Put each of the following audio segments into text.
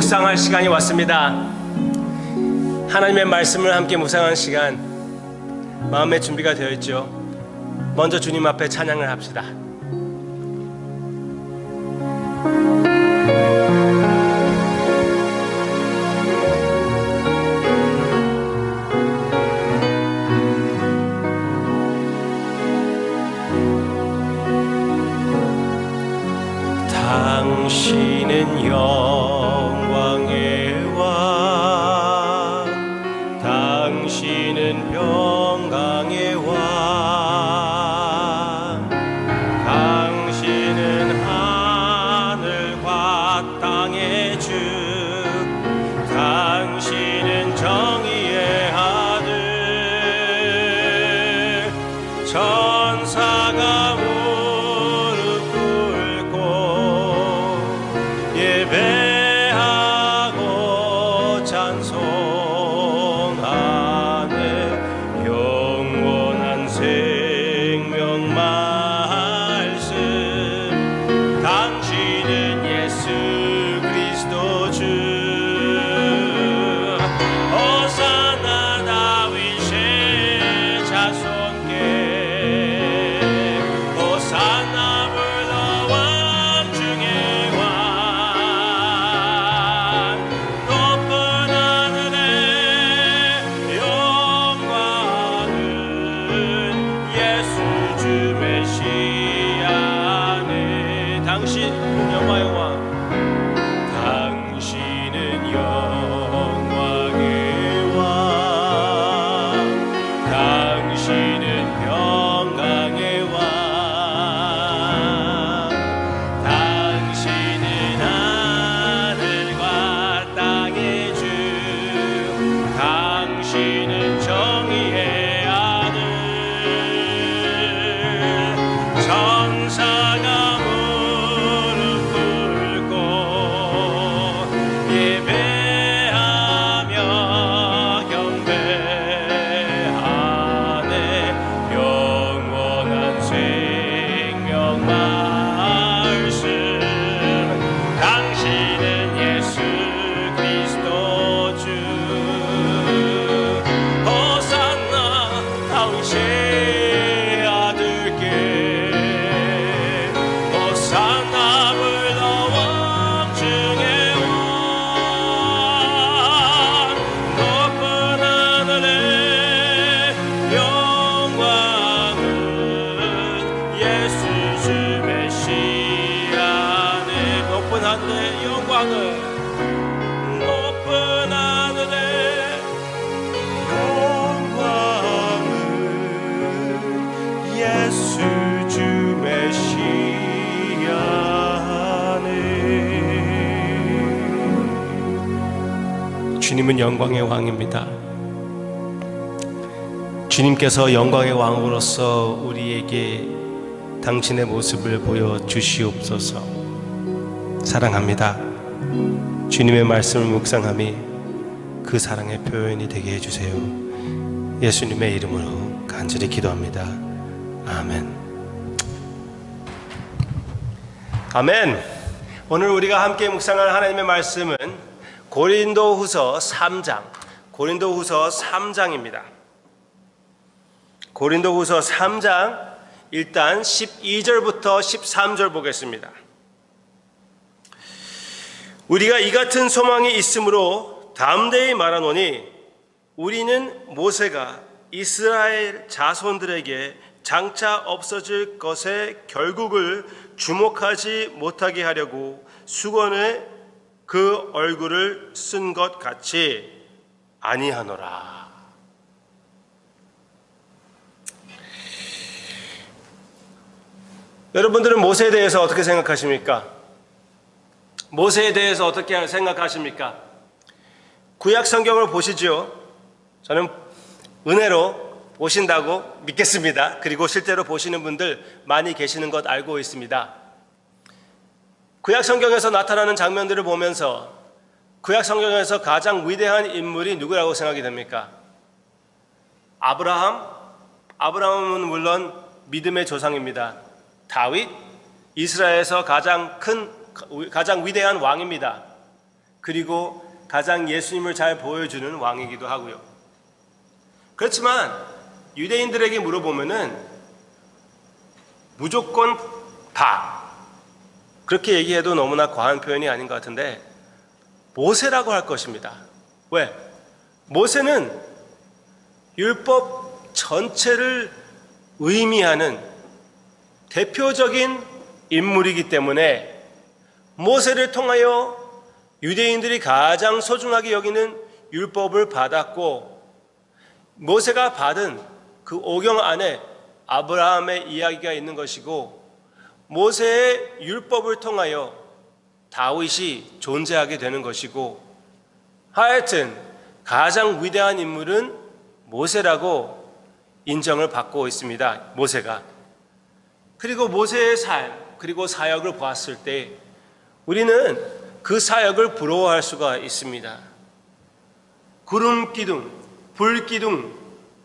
묵상할 시간이 왔습니다. 하나님의 말씀을 함께 묵상하는 시간, 마음의 준비가 되어 있죠. 먼저 주님 앞에 찬양을 합시다. 당신은 영광의 왕, 당신은 평강의 왕, 당신은 하늘과 땅의 주, 당신은 정의의 아들. 천사가 예배하고 찬송하네. 영원한 생명 말씀, 당신은 예수 그리스도 주. 호산나 다윗의 자손께, 호산나 불러 왕 중에 당신 영광의 왕, 당신은 영광의 왕, 당신은 평강의 왕, 당신은 하늘과 땅의 주, 당신은 정의의 아들. 천사가 높은 하늘의 영광은 예수 주 메시아네. 주님은 영광의 왕입니다. 주님께서 영광의 왕으로서 우리에게 당신의 모습을 보여주시옵소서. 사랑합니다. 주님의 말씀을 묵상함이 그 사랑의 표현이 되게 해주세요. 예수님의 이름으로 간절히 기도합니다. 아멘. 아멘. 오늘 우리가 함께 묵상할 하나님의 말씀은 고린도후서 3장, 고린도후서 3장입니다. 고린도후서 3장 일단 12절부터 13절 보겠습니다. 우리가 이 같은 소망이 있으므로 담대히 말하노니 우리는 모세가 이스라엘 자손들에게 장차 없어질 것의 결국을 주목하지 못하게 하려고 수건에 그 얼굴을 쓴 것 같이 아니하노라. 여러분들은 모세에 대해서 어떻게 생각하십니까? 모세에 대해서 어떻게 생각하십니까? 구약 성경을 보시죠. 저는 은혜로 보신다고 믿겠습니다. 그리고 실제로 보시는 분들 많이 계시는 것 알고 있습니다. 구약 성경에서 나타나는 장면들을 보면서 구약 성경에서 가장 위대한 인물이 누구라고 생각이 됩니까? 아브라함은 물론 믿음의 조상입니다. 다윗, 이스라엘에서 가장 위대한 왕입니다. 그리고 가장 예수님을 잘 보여주는 왕이기도 하고요. 그렇지만 유대인들에게 물어보면은 무조건 다, 그렇게 얘기해도 너무나 과한 표현이 아닌 것 같은데 모세라고 할 것입니다. 왜? 모세는 율법 전체를 의미하는 대표적인 인물이기 때문에 모세를 통하여 유대인들이 가장 소중하게 여기는 율법을 받았고, 모세가 받은 그 오경 안에 아브라함의 이야기가 있는 것이고, 모세의 율법을 통하여 다윗이 존재하게 되는 것이고, 하여튼 가장 위대한 인물은 모세라고 인정을 받고 있습니다. 모세가. 그리고 모세의 삶, 그리고 사역을 보았을 때 우리는 그 사역을 부러워할 수가 있습니다. 구름 기둥, 불 기둥,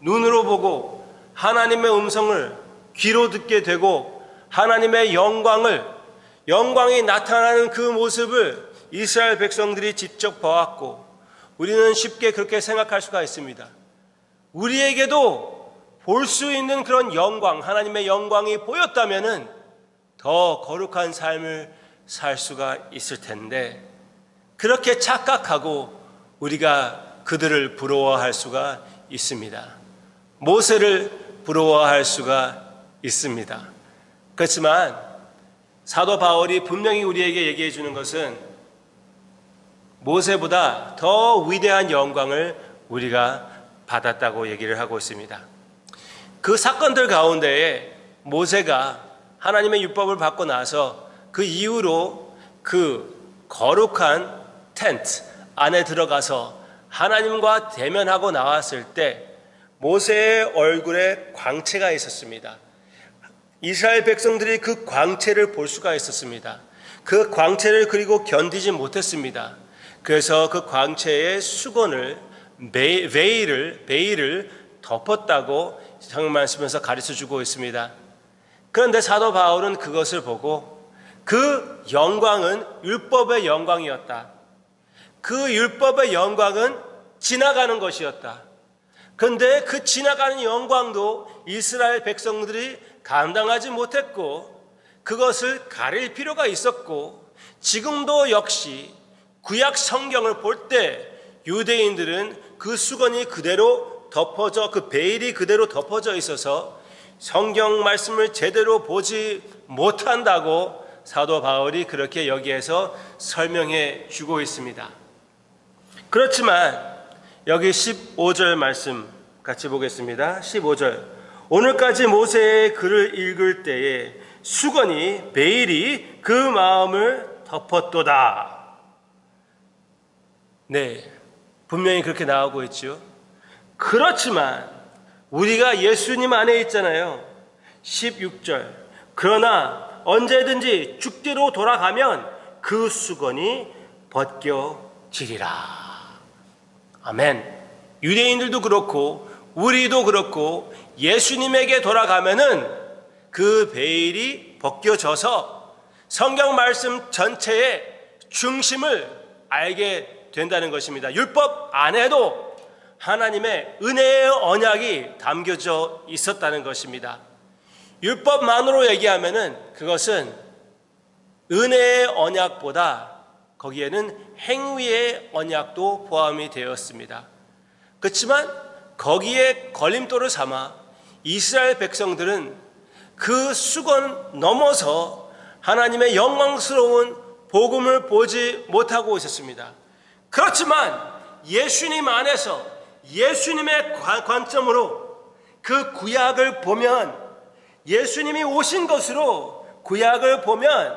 눈으로 보고 하나님의 음성을 귀로 듣게 되고 하나님의 영광이 나타나는 그 모습을 이스라엘 백성들이 직접 보았고, 우리는 쉽게 그렇게 생각할 수가 있습니다. 우리에게도 볼 수 있는 그런 영광, 하나님의 영광이 보였다면은 더 거룩한 삶을 살 수가 있을 텐데, 그렇게 착각하고 우리가 그들을 부러워할 수가 있습니다. 모세를 부러워할 수가 있습니다. 그렇지만 사도 바울이 분명히 우리에게 얘기해 주는 것은 모세보다 더 위대한 영광을 우리가 받았다고 얘기를 하고 있습니다. 그 사건들 가운데에 모세가 하나님의 율법을 받고 나서 그 이후로 그 거룩한 텐트 안에 들어가서 하나님과 대면하고 나왔을 때 모세의 얼굴에 광채가 있었습니다. 이스라엘 백성들이 그 광채를 볼 수가 있었습니다. 그 광채를 그리고 견디지 못했습니다. 그래서 그 광채의 수건을, 베일을 덮었다고 성경 말씀에서 가르쳐주고 있습니다. 그런데 사도 바울은 그것을 보고 그 영광은 율법의 영광이었다. 그 율법의 영광은 지나가는 것이었다. 그런데 그 지나가는 영광도 이스라엘 백성들이 감당하지 못했고 그것을 가릴 필요가 있었고, 지금도 역시 구약 성경을 볼 때 유대인들은 그 수건이 그대로 덮어져, 그 베일이 그대로 덮어져 있어서 성경 말씀을 제대로 보지 못한다고 사도 바울이 그렇게 여기에서 설명해 주고 있습니다. 그렇지만 여기 15절 말씀 같이 보겠습니다. 15절. 오늘까지 모세의 글을 읽을 때에 수건이, 베일이 그 마음을 덮었도다. 네, 분명히 그렇게 나오고 있죠. 그렇지만 우리가 예수님 안에 있잖아요. 16절. 그러나 언제든지 죽기로 돌아가면 그 수건이 벗겨지리라. 아멘. 유대인들도 그렇고 우리도 그렇고 예수님에게 돌아가면은 그 베일이 벗겨져서 성경 말씀 전체의 중심을 알게 된다는 것입니다. 율법 안에도 하나님의 은혜의 언약이 담겨져 있었다는 것입니다. 율법만으로 얘기하면은 그것은 은혜의 언약보다 거기에는 행위의 언약도 포함이 되었습니다. 그렇지만 거기에 걸림돌을 삼아 이스라엘 백성들은 그 수건 넘어서 하나님의 영광스러운 복음을 보지 못하고 있었습니다. 그렇지만 예수님 안에서 예수님의 관점으로 그 구약을 보면, 예수님이 오신 것으로 구약을 보면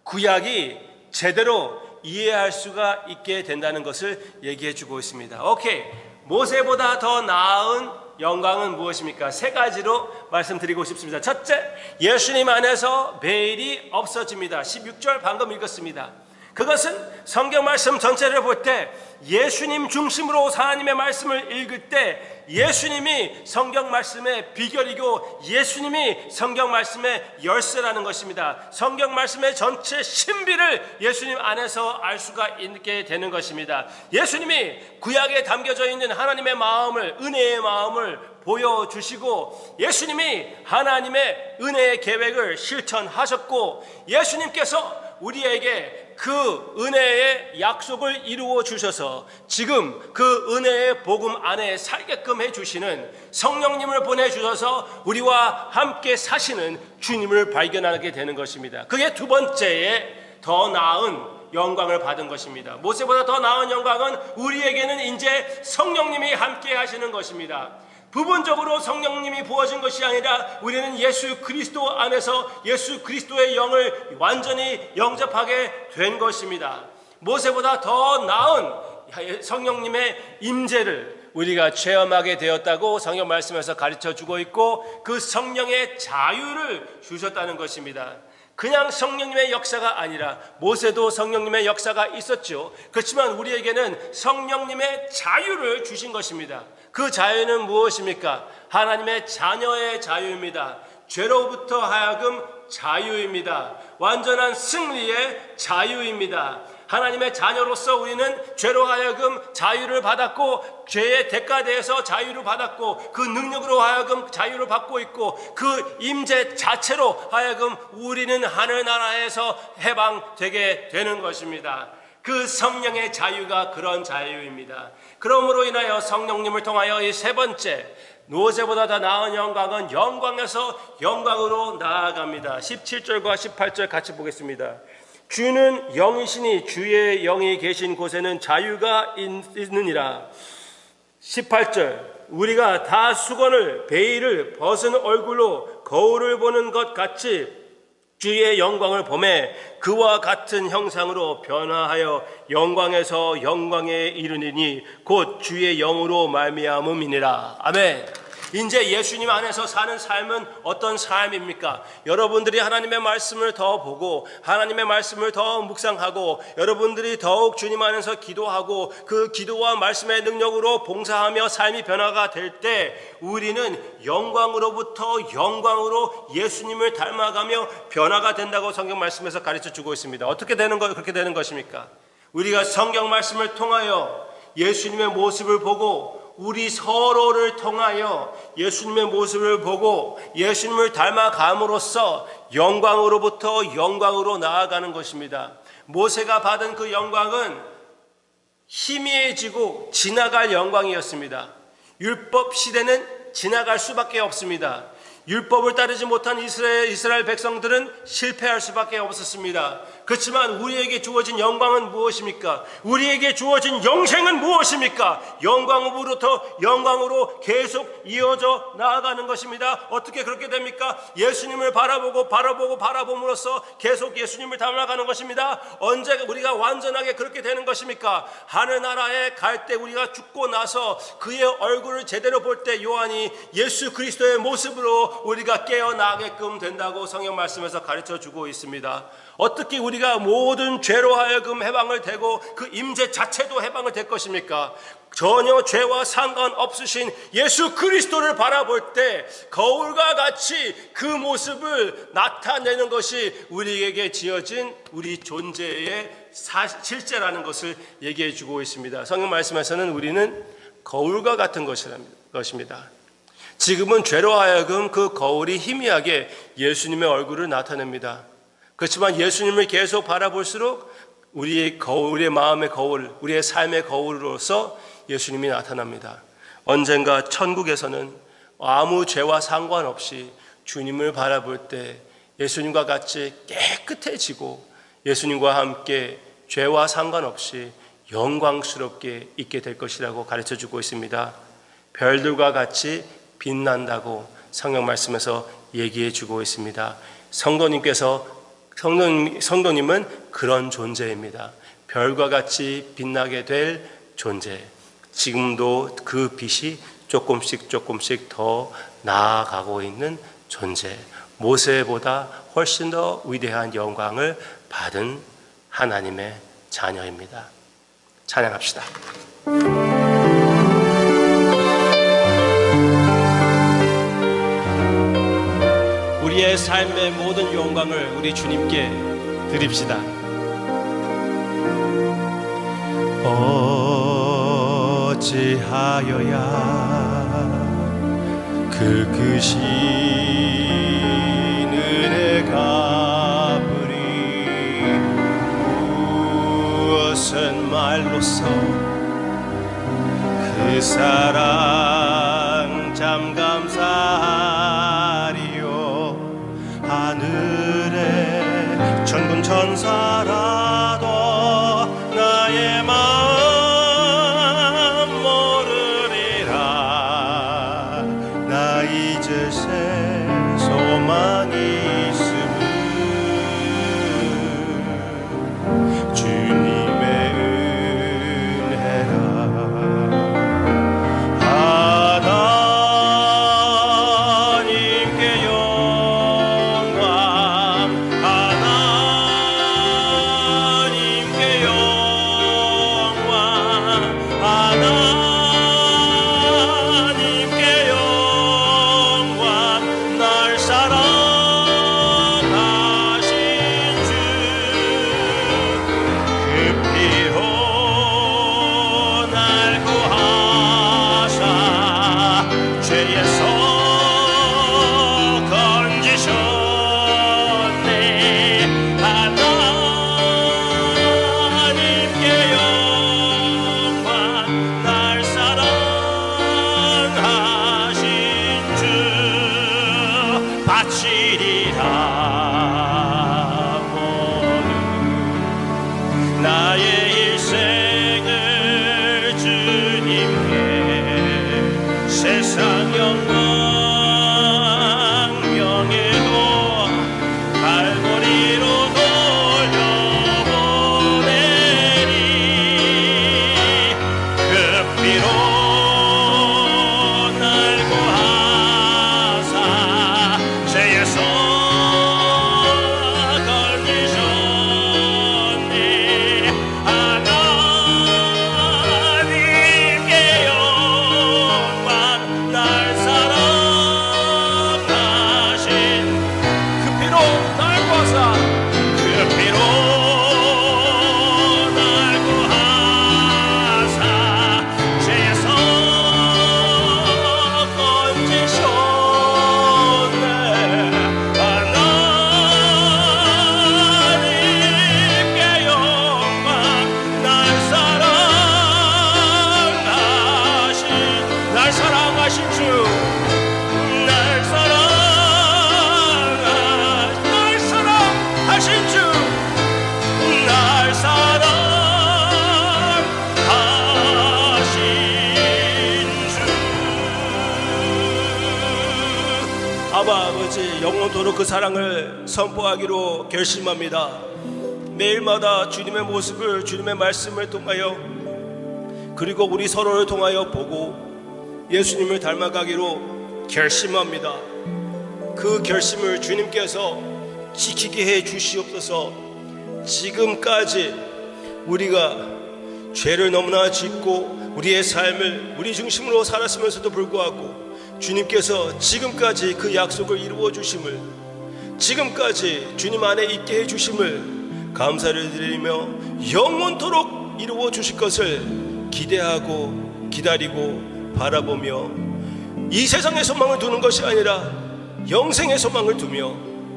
구약이 제대로 이해할 수가 있게 된다는 것을 얘기해 주고 있습니다. 오케이. 모세보다 더 나은 영광은 무엇입니까? 세 가지로 말씀드리고 싶습니다. 첫째, 예수님 안에서 베일이 없어집니다. 16절 방금 읽었습니다. 그것은 성경 말씀 전체를 볼 때 예수님 중심으로 하나님의 말씀을 읽을 때 예수님이 성경 말씀의 비결이고 예수님이 성경 말씀의 열쇠라는 것입니다. 성경 말씀의 전체 신비를 예수님 안에서 알 수가 있게 되는 것입니다. 예수님이 구약에 담겨져 있는 하나님의 마음을, 은혜의 마음을 보여주시고 예수님이 하나님의 은혜의 계획을 실천하셨고 예수님께서 우리에게 그 은혜의 약속을 이루어 주셔서 지금 그 은혜의 복음 안에 살게끔 해주시는 성령님을 보내주셔서 우리와 함께 사시는 주님을 발견하게 되는 것입니다. 그게 두 번째에 더 나은 영광을 받은 것입니다. 모세보다 더 나은 영광은 우리에게는 이제 성령님이 함께 하시는 것입니다. 부분적으로 성령님이 부어진 것이 아니라 우리는 예수 그리스도 안에서 예수 그리스도의 영을 완전히 영접하게 된 것입니다. 모세보다 더 나은 성령님의 임재를 우리가 체험하게 되었다고 성경 말씀에서 가르쳐 주고 있고 그 성령의 자유를 주셨다는 것입니다. 그냥 성령님의 역사가 아니라 모세도 성령님의 역사가 있었죠. 그렇지만 우리에게는 성령님의 자유를 주신 것입니다. 그 자유는 무엇입니까? 하나님의 자녀의 자유입니다. 죄로부터 하여금 자유입니다. 완전한 승리의 자유입니다. 하나님의 자녀로서 우리는 죄로 하여금 자유를 받았고 죄의 대가대에서 자유를 받았고 그 능력으로 하여금 자유를 받고 있고 그 임재 자체로 하여금 우리는 하늘나라에서 해방되게 되는 것입니다. 그 성령의 자유가 그런 자유입니다. 그러므로 인하여 성령님을 통하여 이 세 번째 모세보다 더 나은 영광은 영광에서 영광으로 나아갑니다. 17절과 18절 같이 보겠습니다. 주는 영이시니 주의 영이 계신 곳에는 자유가 있느니라. 18절 우리가 다 수건을 베일을 벗은 얼굴로 거울을 보는 것 같이 주의 영광을 보매 그와 같은 형상으로 변화하여 영광에서 영광에 이르느니 곧 주의 영으로 말미암음이니라. 아멘. 이제 예수님 안에서 사는 삶은 어떤 삶입니까? 여러분들이 하나님의 말씀을 더 보고 하나님의 말씀을 더 묵상하고 여러분들이 더욱 주님 안에서 기도하고 그 기도와 말씀의 능력으로 봉사하며 삶이 변화가 될 때 우리는 영광으로부터 영광으로 예수님을 닮아가며 변화가 된다고 성경 말씀에서 가르쳐 주고 있습니다. 어떻게 그렇게 되는 것입니까? 우리가 성경 말씀을 통하여 예수님의 모습을 보고 우리 서로를 통하여 예수님의 모습을 보고 예수님을 닮아감으로써 영광으로부터 영광으로 나아가는 것입니다. 모세가 받은 그 영광은 희미해지고 지나갈 영광이었습니다. 율법 시대는 지나갈 수밖에 없습니다. 율법을 따르지 못한 이스라엘 백성들은 실패할 수밖에 없었습니다. 그렇지만 우리에게 주어진 영광은 무엇입니까? 우리에게 주어진 영생은 무엇입니까? 영광으로부터 영광으로 계속 이어져 나아가는 것입니다. 어떻게 그렇게 됩니까? 예수님을 바라봄으로써 계속 예수님을 닮아가는 것입니다. 언제 우리가 완전하게 그렇게 되는 것입니까? 하늘나라에 갈 때 우리가 죽고 나서 그의 얼굴을 제대로 볼 때 요한이 예수 그리스도의 모습으로 우리가 깨어나게끔 된다고 성경 말씀에서 가르쳐 주고 있습니다. 어떻게 우리가 모든 죄로 하여금 해방을 되고 그 임재 자체도 해방을 될 것입니까? 전혀 죄와 상관없으신 예수 그리스도를 바라볼 때 거울과 같이 그 모습을 나타내는 것이 우리에게 지어진 우리 존재의 실제라는 것을 얘기해 주고 있습니다. 성경 말씀에서는 우리는 거울과 같은 것입니다. 지금은 죄로 하여금 그 거울이 희미하게 예수님의 얼굴을 나타냅니다. 그렇지만 예수님을 계속 바라볼수록 우리의 마음의 거울, 우리의 삶의 거울로서 예수님이 나타납니다. 언젠가 천국에서는 아무 죄와 상관없이 주님을 바라볼 때 예수님과 같이 깨끗해지고 예수님과 함께 죄와 상관없이 영광스럽게 있게 될 것이라고 가르쳐주고 있습니다. 별들과 같이 빛난다고 성경 말씀에서 얘기해 주고 있습니다. 성도님은 그런 존재입니다. 별과 같이 빛나게 될 존재. 지금도 그 빛이 조금씩 더 나아가고 있는 존재. 모세보다 훨씬 더 위대한 영광을 받은 하나님의 자녀입니다. 찬양합시다. 우리의 삶의 모든 영광을 우리 주님께 드립시다. 어찌하여야 그 크신 은혜가 갚으리 무엇은 말로써 그 사랑 참 감사하리요. 하늘에 천군 천사라도 나의 마음 모르리라. 나 이제 새 소망이 있음을 주님의 은혜라. 하나님께 영광, 하나님께 영광, 하나님께 영광. 날 사랑하신 주 그 피로 날 구하사 죄에서 건지셨네. 하나님께 영광, 날 사랑하신 주 바치리라. 모두 나의 일생을 주님께 세상 영광 명예도 갈보리로 돌려보내리. 그 피로 날 구하사 죄에서 건지셨네. 하나님께 영광, 날 사랑하신 그 피로 날 구하사, 그 피로 날 구하사 죄에서 건지셨네. 하나님께 영광, 날 사랑하신 주, 날 사랑하신 주, 날 사랑하신 주. 아바 아버지, 영원토록 그 사랑을 선포하기로 결심합니다. 매일마다 주님의 모습을, 주님의 말씀을 통하여, 그리고 우리 서로를 통하여 보고 예수님을 닮아가기로 결심합니다. 그 결심을 주님께서 지키게 해 주시옵소서. 지금까지 우리가 죄를 너무나 짓고 우리의 삶을 우리 중심으로 살았으면서도 불구하고 주님께서 지금까지 그 약속을 이루어 주심을, 지금까지 주님 안에 있게 해 주심을 감사를 드리며 영원토록 이루어 주실 것을 기대하고 기다리고 바라보며 이 세상의 소망을 두는 것이 아니라 영생의 소망을 두며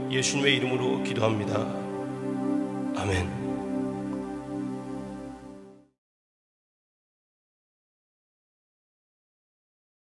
예수님의 이름으로 기도합니다. 아멘.